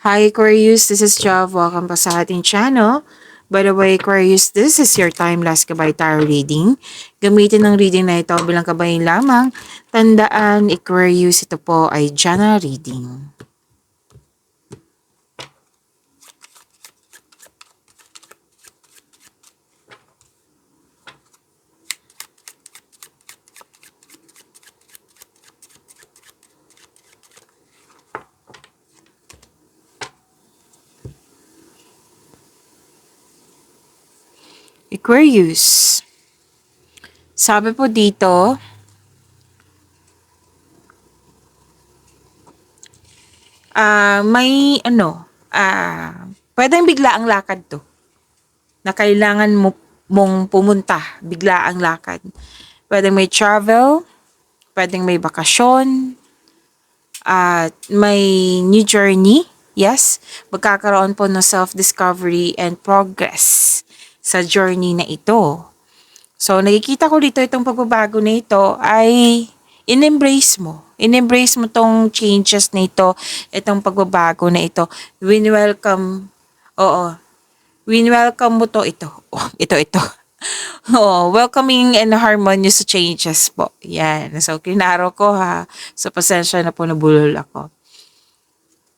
Hi Aquarius, this is Jav. Welcome pa sa ating channel. By the way, Aquarius, this is your time-lapse gabay tarot reading. Gamitin ng reading na ito bilang kabayin lamang. Tandaan, Aquarius, ito po ay general reading. Aquarius, sabi po dito, may pwedeng bigla ang lakad to. Na kailangan mong pumunta, bigla ang lakad. Pwedeng may travel, pwedeng may bakasyon, at may new journey. Yes, magkakaroon po ng self-discovery and progress sa journey na ito. So, nakikita ko dito itong pagbabago na ito ay in-embrace mo. In-embrace mo tong changes na ito, itong pagbabago na ito. Win-welcome, oo, win-welcome mo to ito. Oh, ito. Oh, welcoming and harmonious changes po. Yan. So, kinaro ko ha. So, pasensya na po nabulol ako.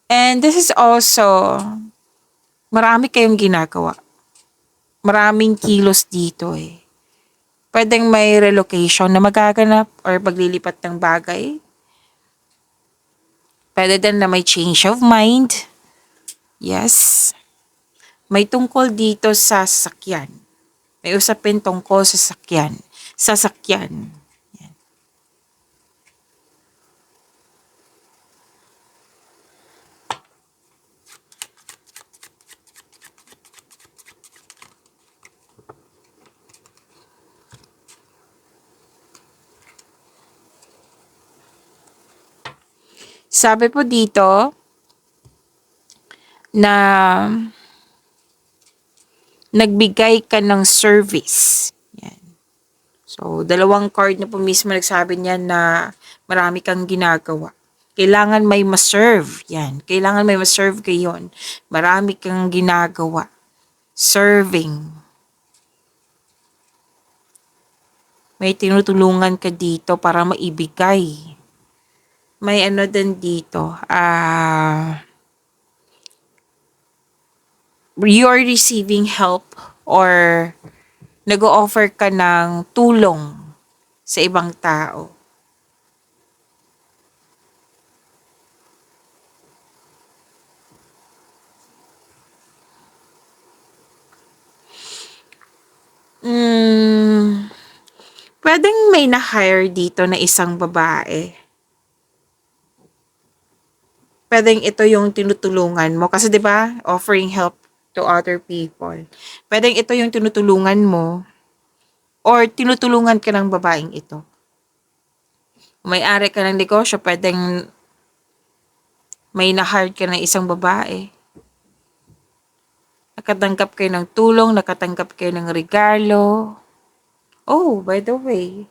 And this is also, marami kayong ginagawa. Maraming kilos dito eh. Pwedeng may relocation na magaganap or paglilipat ng bagay. Pwede din na may change of mind. Yes. May tungkol dito sa sasakyan. May usapin tungkol sa sasakyan. Sasakyan. Yan. Sabi po dito na nagbigay ka ng service. Yan. So, dalawang card na po mismo nagsabi niya na marami kang ginagawa. Kailangan may ma-serve. Yan. Kailangan may ma-serve kayon. Marami kang ginagawa. Serving. May tinutulungan ka dito para maibigay. May ano din dito. You're receiving help or nag-o-offer ka ng tulong sa ibang tao. Pwedeng may na-hire dito na isang babae. Pwedeng ito yung tinutulungan mo. Kasi 'di ba offering help to other people. Pwedeng ito yung tinutulungan mo or tinutulungan ka ng babaeng ito. May-ari ka ng negosyo, pwedeng may na-hire ka ng isang babae. Nakatanggap kayo ng tulong, nakatanggap kayo ng regalo. Oh, by the way.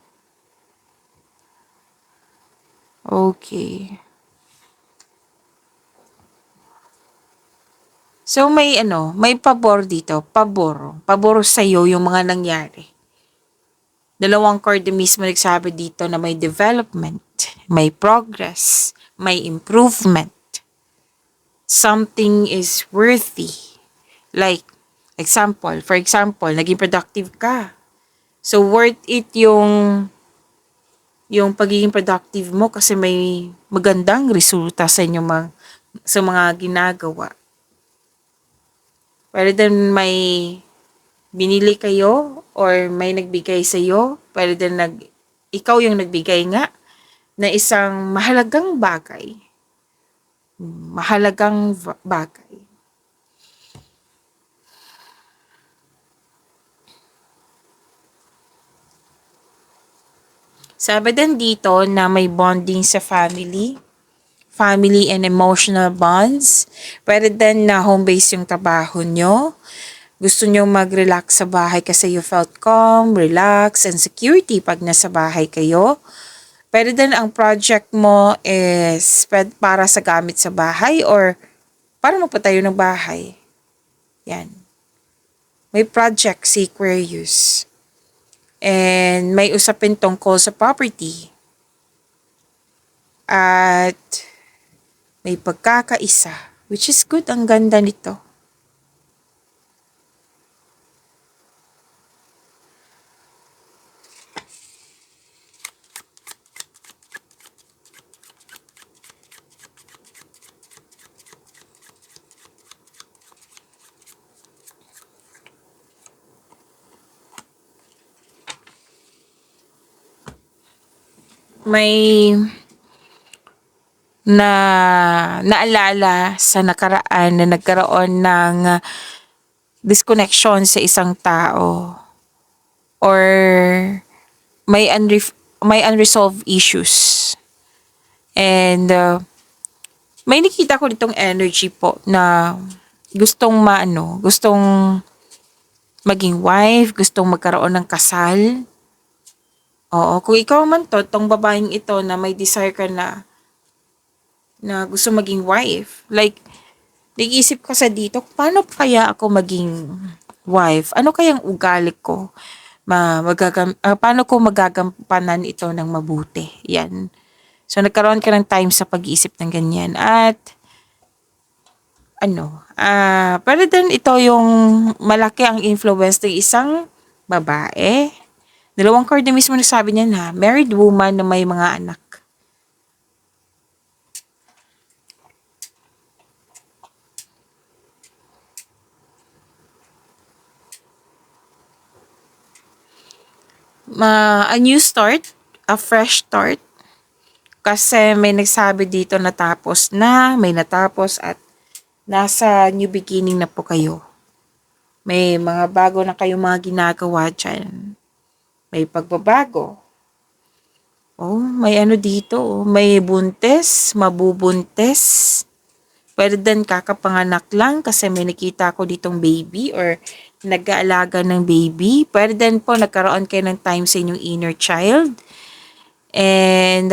Okay. So may pabor dito, pabor sa iyo yung mga nangyari. Dalawang card mismo nagsabi dito na may development, may progress, may improvement. Something is worthy. Like, for example, naging productive ka. So, worth it yung pagiging productive mo kasi may magandang resulta sa inyong sa mga ginagawa. Pwede din may binili kayo or may nagbigay sa iyo. Pwede din ikaw yung nagbigay nga na isang mahalagang bagay. Mahalagang bagay. Sabi din dito na may bonding sa family and emotional bonds. Pwede din na home base yung trabaho nyo. Gusto nyo mag-relax sa bahay kasi you felt calm, relax, and security pag nasa bahay kayo. Pwede din ang project mo is para sa gamit sa bahay or para magpatayo ng bahay. Yan. May project si Aquarius. And may usapin tungkol sa property. At may pagkakaisa. Which is good. Ang ganda nito. May naalala sa nakaraan na nagkaroon ng disconnection sa isang tao or may unresolved issues. And may nakita ko ditong energy po na gustong maging wife, gustong magkaroon ng kasal. Oo, kung ikaw man tong babaeng ito na may desire ka na gusto maging wife, like, nag-iisip ka sa dito, paano kaya ako maging wife? Ano kayang ugali ko? Paano ko magagampanan ito ng mabuti? Yan. So, nagkaroon ka ng time sa pag-iisip ng ganyan. At, pero din ito yung malaki ang influence ng isang babae. Dalawang card na mismo nagsabi niya na married woman na may mga anak. A new start, a fresh start. Kasi may nagsabi dito may natapos at nasa new beginning na po kayo. May mga bago na kayong mga ginagawa dyan. May pagbabago. Oh, may dito. May buntis, mabubuntis. Pwede din kakapanganak lang kasi may nakita ko ditong baby or nag-aalaga ng baby. Pwede din po nagkaroon kayo ng time sa inyong inner child. And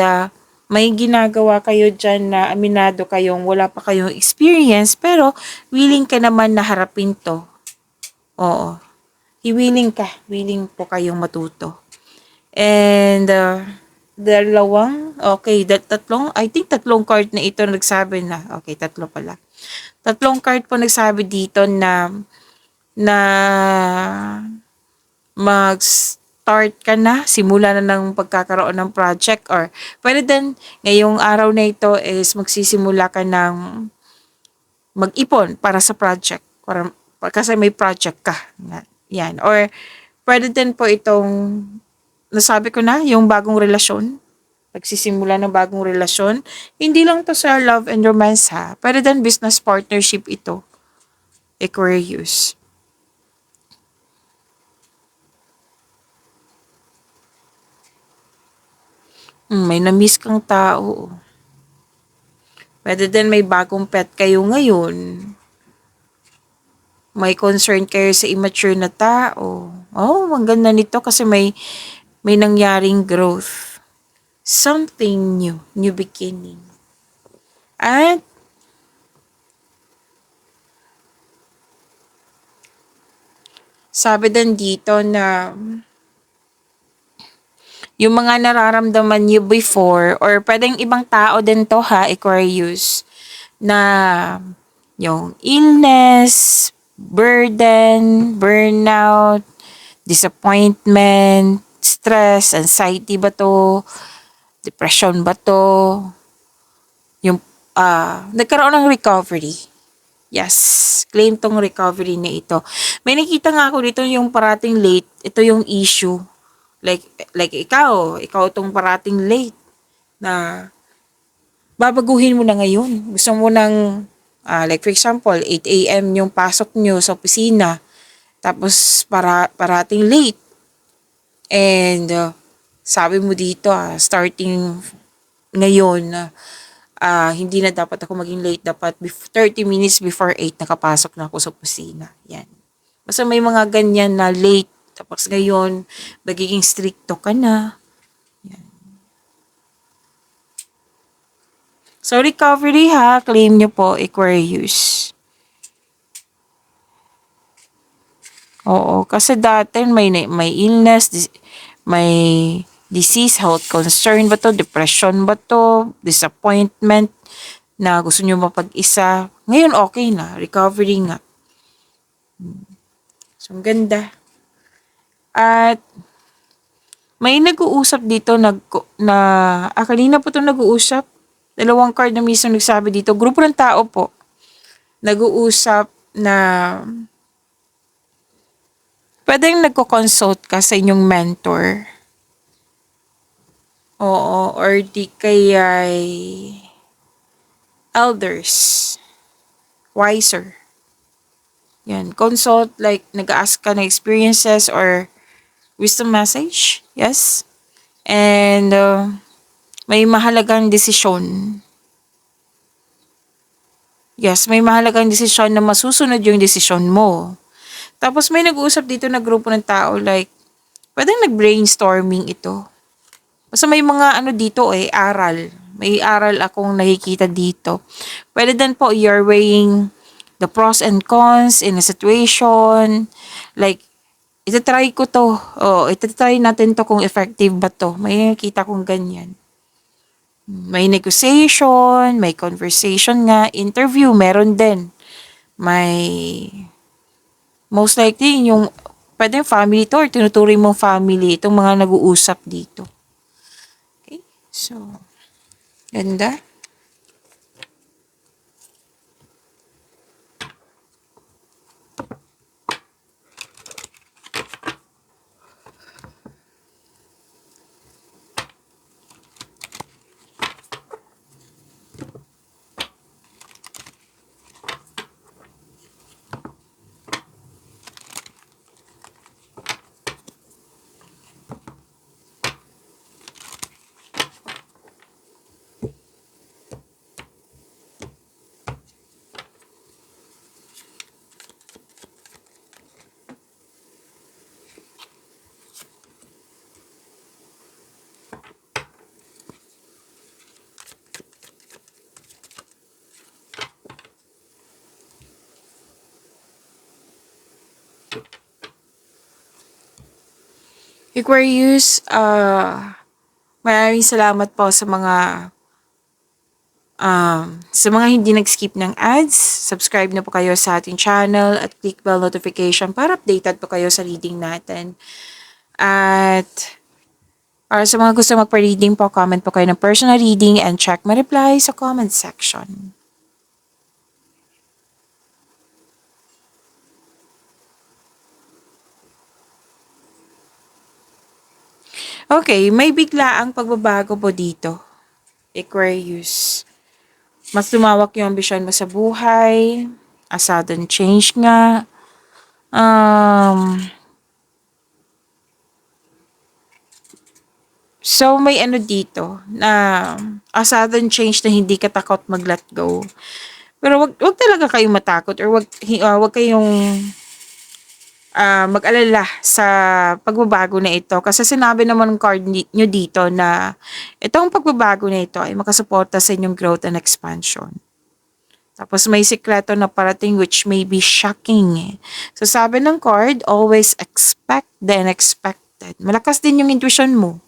may ginagawa kayo dyan na aminado kayong wala pa kayong experience pero willing ka naman na harapin to. Oo. Willing po kayong matuto. And I think tatlong card na ito nagsabi na, okay, tatlo pala. Tatlong card po nagsabi dito na mag-start ka na, simula na ng pagkakaroon ng project or pwede din ngayong araw na ito is magsisimula ka ng mag-ipon para sa project. Kasi may project ka. Yan. Or pwede din po itong nasabi ko na, yung bagong relasyon. Pagsisimula ng bagong relasyon. Hindi lang to sa love and romance ha. Pwede din business partnership ito. Aquarius. May na-miss kang tao. Pwede din may bagong pet kayo ngayon. May concern kayo sa immature na tao. Oh, ang ganda nito kasi may nangyaring growth. Something new beginning. At sabi din dito na yung mga nararamdaman niyo before or pwedeng ibang tao din to ha, Aquarius, na yung illness, burden, burnout, disappointment, stress, anxiety ba to, depression ba to, yung nagkaroon ng recovery. Yes, claim tong recovery na ito. May nakita nga ako dito yung parating late, ito yung issue. Like ikaw tong parating late na babaguhin mo na ngayon. Gusto mo nang, like for example, 8 a.m. yung pasok nyo sa opisina. Tapos parating late. And sabi mo dito, starting ngayon, hindi na dapat ako maging late. Dapat 30 minutes before 8 nakapasok na ako sa opisina. Yan. Basta may mga ganyan na late. Tapos ngayon, magiging stricto ka na. Yan. So, recovery ha, claim nyo po, Aquarius. Oo, kasi dati may illness, may disease, health concern ba to, depression ba to, disappointment, na gusto nyo mapag-isa. Ngayon okay na, recovery nga. So, ang ganda. At may nag-uusap dito kanina po 'tong nag-uusap. Dalawang card na mismo nagsabi dito. Grupo ng tao po. Nag-uusap na pwedeng nagko-consult ka sa inyong mentor. Oo, or di kaya'y elders. Wiser. Yan. Consult, like, nag-ask ka ng experiences or wisdom message. Yes. And, may mahalagang desisyon. Yes, may mahalagang desisyon na masusunod yung desisyon mo. Tapos may nag-uusap dito na grupo ng tao, like, pwedeng nag-brainstorming ito. Basta may mga ano dito aral. May aral akong nakikita dito. Pwede din po you're weighing the pros and cons in a situation. Like, itatry ko to. Itatry natin to kung effective ba to. May nakikita kong ganyan. May negotiation, may conversation nga, interview, meron din. May, most likely, yung, pwede family to or tinuturing mong family, itong mga nag-uusap dito. Okay, so, ganda. Aquarius, maraming salamat po sa mga hindi nag-skip ng ads. Subscribe na po kayo sa ating channel at click bell notification para updated po kayo sa reading natin. At para sa mga gusto magpa-reading po, comment po kayo ng personal reading and check my reply sa comment section. Okay, may biglaang pagbabago po dito, Aquarius. Mas lumawak yung ambisyon mo sa buhay, a sudden change nga. So, may ano dito na a sudden change na hindi ka takot mag-let go. Pero wag talaga kayong matakot or wag kayong mag-alala sa pagbabago na ito. Kasi sinabi naman ng card nyo dito na itong pagbabago na ito ay makasuporta sa inyong growth and expansion. Tapos may sikreto na parating which may be shocking. So sabi ng card, always expect the unexpected. Malakas din yung intuition mo.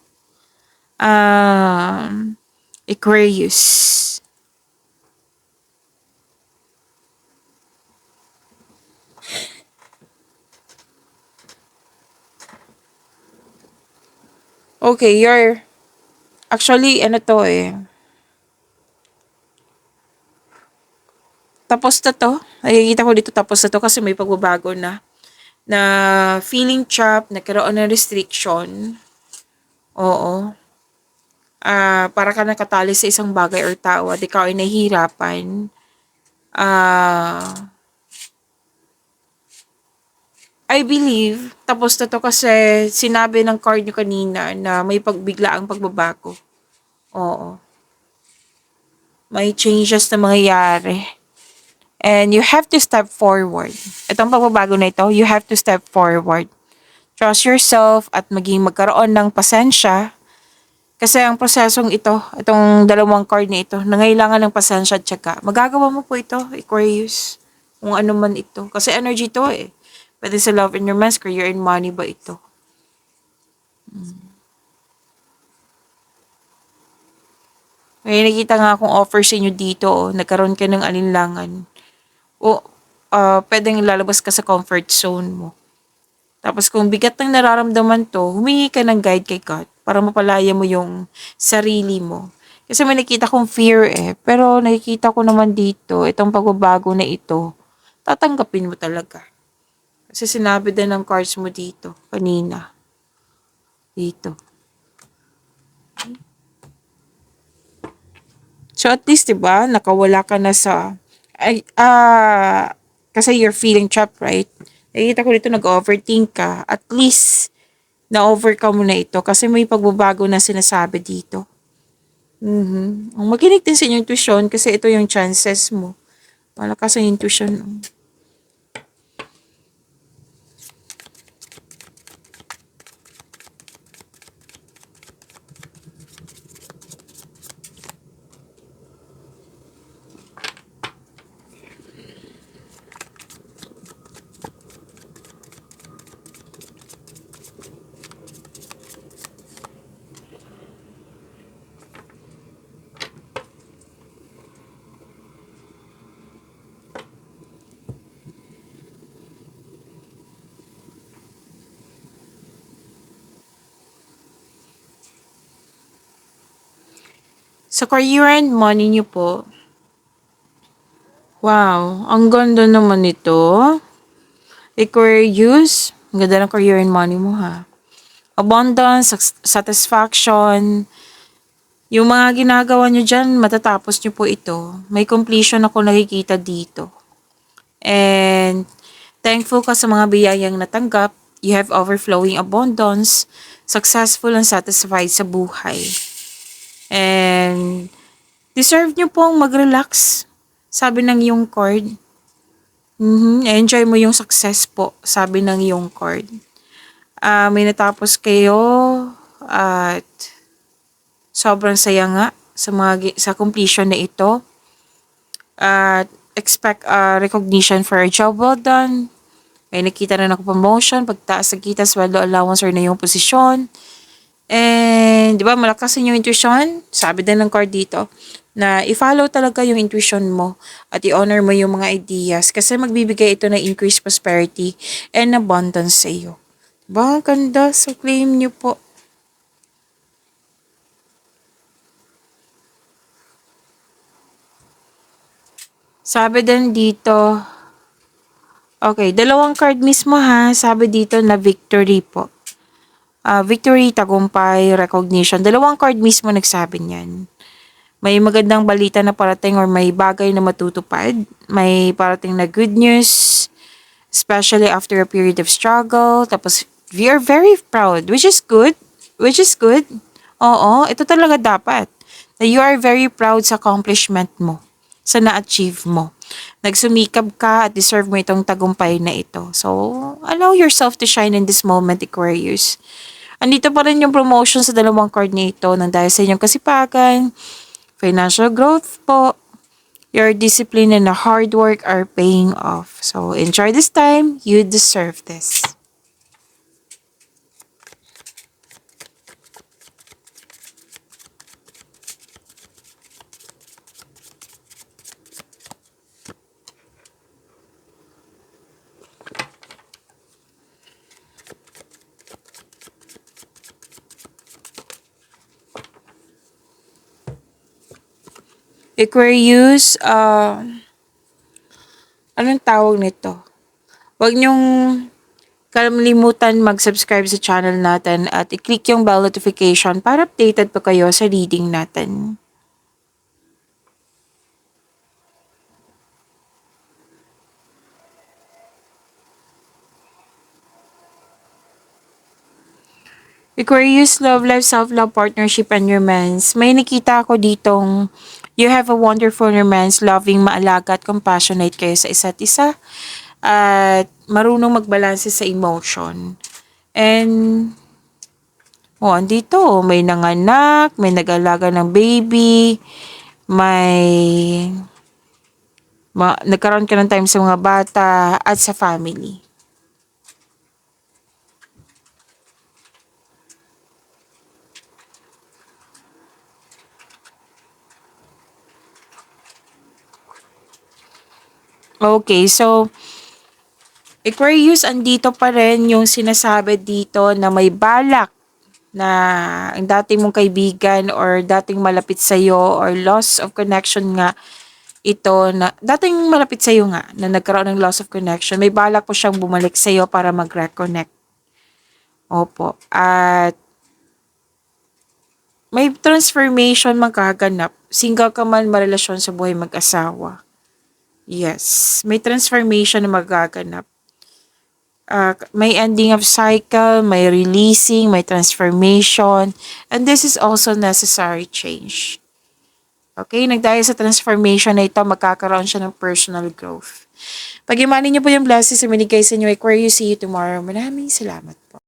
Aquarius. Okay, actually, ano to tapos na to. Nakikita ko dito tapos na to kasi may pagbabago na. Na feeling trapped, nagkaroon ng restriction. Oo. Para ka nakatali sa isang bagay or tao at ikaw ay nahihirapan. I believe, tapos na to kasi sinabi ng card nyo kanina na may pagbiglaang pagbabago. Oo. May changes na mangyayari. And you have to step forward. Itong pagbabago na ito, you have to step forward. Trust yourself at magkaroon ng pasensya Kasi ang prosesong ito, itong dalawang card na ito, nangailangan ng pasensya at tiyaga. Magagawa mo po ito, Aquarius. Kung ano man ito. Kasi energy to eh. Pwede sa love and romance, career and money ba ito? May nakita nga akong offer sa inyo dito, oh. Nagkaroon ka ng alinlangan. O, pwedeng lalabas ka sa comfort zone mo. Tapos kung bigat ng nararamdaman to, humingi ka ng guide kay God para mapalaya mo yung sarili mo. Kasi may nakita kong fear eh. Pero nakikita ko naman dito, itong pagbabago na ito, tatanggapin mo talaga. Kasi sinabi din ng cards mo dito, kanina. Dito. So at least, 'di ba, nakawala ka na sa kasi you're feeling trapped, right? Nakikita ko dito nag-overthink ka. At least na-overcome mo na ito kasi may pagbabago na sinasabi dito. Ang makinig din sa inyong intuition kasi ito yung chances mo. Malakas ang intuition. Sa career and money niyo po, wow, ang ganda naman nito. Aquarius, ang ganda ng career and money mo ha. Abundance, satisfaction, yung mga ginagawa nyo dyan, matatapos nyo po ito. May completion ako nakikita dito. And thankful ka sa mga biyayang natanggap. You have overflowing abundance, successful and satisfied sa buhay. And deserve nyo pong mag-relax. Sabi ng iyong card. Enjoy mo yung success po, sabi ng iyong card. May natapos kayo at sobrang saya nga sa completion na ito. At expect recognition for a job well done. May nakita na ako promotion, pagtaas ng kita, sweldo allowance or na yung posisyon. And, di ba, malakas yung intuition? Sabi din ng card dito, na i-follow talaga yung intuition mo at i-honor mo yung mga ideas kasi magbibigay ito ng increased prosperity and abundance sa iyo. Diba? Ganda. So, claim nyo po. Sabi din dito, okay, dalawang card mismo ha. Sabi dito na victory po. Victory, tagumpay, recognition. Dalawang card mismo nagsabi niyan. May magandang balita na parating or may bagay na matutupad. May parating na good news, especially after a period of struggle. Tapos, we are very proud, which is good. Which is good. Oo, ito talaga dapat. Na you are very proud sa accomplishment mo, sa na-achieve mo. Nagsumikap ka at deserve mo itong tagumpay na ito. So, allow yourself to shine in this moment, Aquarius. Andito pa rin yung promotion sa dalawang card na ito nang dahil sa inyong kasipagan, financial growth po, your discipline and hard work are paying off. So, enjoy this time. You deserve this. Aquarius, anong tawag nito? Huwag niyong kalimutan mag-subscribe sa channel natin at i-click yung bell notification para updated pa kayo sa reading natin. Aquarius, love life, self-love, partnership, and romance. May nakita ako ditong you have a wonderful romance, loving, maalaga at compassionate kayo sa isa't isa. At marunong magbalanse sa emotion. And Oh, andito, may nanganak, may nag-alaga ng baby, may nagkaroon ka ng time sa mga bata at sa family. Okay, so Aquarius, andito pa rin yung sinasabi dito na may balak na ang dating mong kaibigan or dating malapit sa'yo or loss of connection nga ito na dating malapit sa'yo nga na nagkaroon ng loss of connection. May balak po siyang bumalik sa'yo para mag-reconnect. Opo. At may transformation magkaganap. Single ka man, marelasyon sa buhay mag-asawa. Yes. May transformation na magaganap. May ending of cycle, may releasing, may transformation, and this is also necessary change. Okay, nagdahil sa transformation na ito, magkakaroon siya ng personal growth. Pag-imanin niyo po yung blessings na binigay sa inyo, Aquarius, see you tomorrow. Maraming salamat.